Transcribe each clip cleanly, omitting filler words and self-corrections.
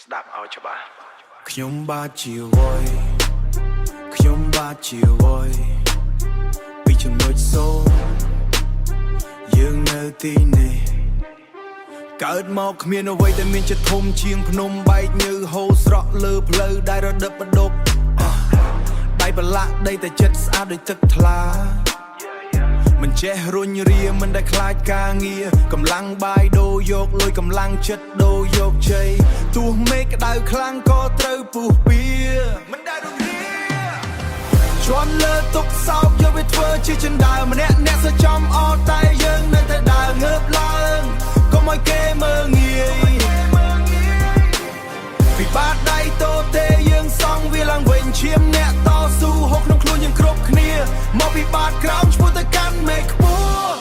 ស្ដាប់ឲ្យច្បាស់ខ្ញុំបាទជាវ័យខ្ញុំបាទជាវ័យពីចំណុចសូន្យយើងនៅទីនេះកើតមកគ្មានអ្វីដែលមានចិត្តធំជាងភ្នំបែកញើហូរស្រក់លើផ្លូវដែលរដឹកបដប់ដៃប្រឡាក់ដីតែចិត្តស្អាតដូចទឹកថ្លាមិនចេះរុញរាមិនដែលខ្លាចការងារកម្លាំងបាយដូរយកលុយកម្លាំងចិត្តដូរយកជ័យទោះមេឃក្តៅខ្លាំងក៏ត្រូវពុះពៀមិនដែលរងាជន់លើទុកសោកយកវាធ្វើជាចិន្តាម្នាក់អ្នកសចំអត់តែយើងនៅតែដើរងើបឡើងកុំឲ្យគេមើលងាយពីបាតដៃតូទេយើងសង់វាឡើងវិញឈាមអ្នកតស៊ូហូបក្នុងខ្លួនយើងគ្រប់គ្នាមកពីបាតក្រោមឈ្មោះទៅកាន់មេឃខ្ពស់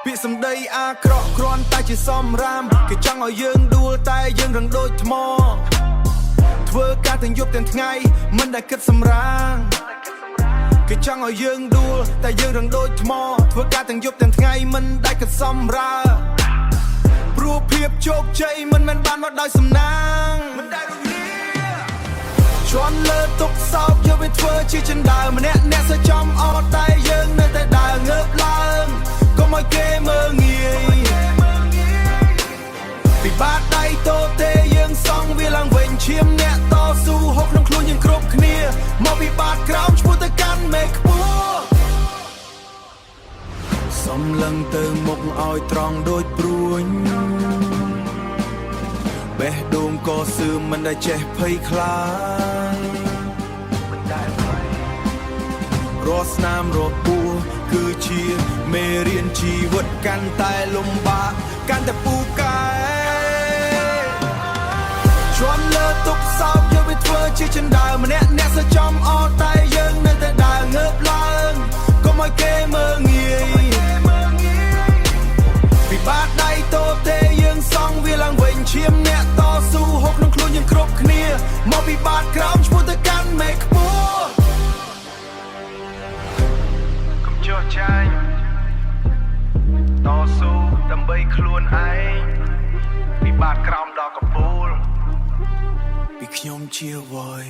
ពាក្យសម្ដីអាក្រក់គ្រាន់តែជាសំរាមគេចង់ឲ្យយើងដួលតែយើងរឹងដូចថ្មធ្វើការទាំងយប់ទាំងថ្ងៃមិនដែលគិតសម្រាងគេចង់ឲ្យយើងដួលតែយើងរឹងដូចថ្មធ្វើការទាំងយប់ទាំងថ្ងៃមិនដែលគិតសម្រាព្រោះភាពជោគជ័យមិនមែនបានមកដោយសំណាងមិនដែលរងាជន់លើទុកសោកយកវាធ្វើជាចិន្តាម្នាក់អ្នកសចំអត់តែយើងនៅតែដើរងើបឡើងកុំឲ្យគេមើលងាយពីបាតដៃតូទេយើងសង់វាឡើងវិញឈាមអ្នកតស៊ូហូបក្នុងខ្លួនយើងគ្រប់គ្នាមកពីបាតក្រោមឈ្មោះទៅកាន់មេឃខ្ពស់សំឡឹងទៅមុខឲ្យត្រង់ដូចព្រួញបេះដូងក៏សឿមមិនដែលចេះភ័យខ្លាចមិនដែលភ័យរាល់ស្នាមរបួសគឺជាមេរៀនជីវិតកាន់តែលំបាកកាន់តែពូកែជន់លើទុកសោកយកវាធ្វើជាចិន្តាម្នាក់អ្នកសចំអត់តែយើងនៅតែដើរងើបឡើងកុំឲ្យគេមើលងាយពីបាតដៃតូទេយើងសង់វាឡើងវិញឈាមអ្នកតស៊ូហូបក្នុងខ្លួនយើងគ្រប់គ្នាមកពីបាតក្រោមឈ្មោះទៅកាន់មេឃខ្ពស់កុំចោះចាញ់តស៊ូដើម្បីខ្លួនឯងពីបាតក្រោមដល់កំពូលពីខ្ញុំជាវ័យ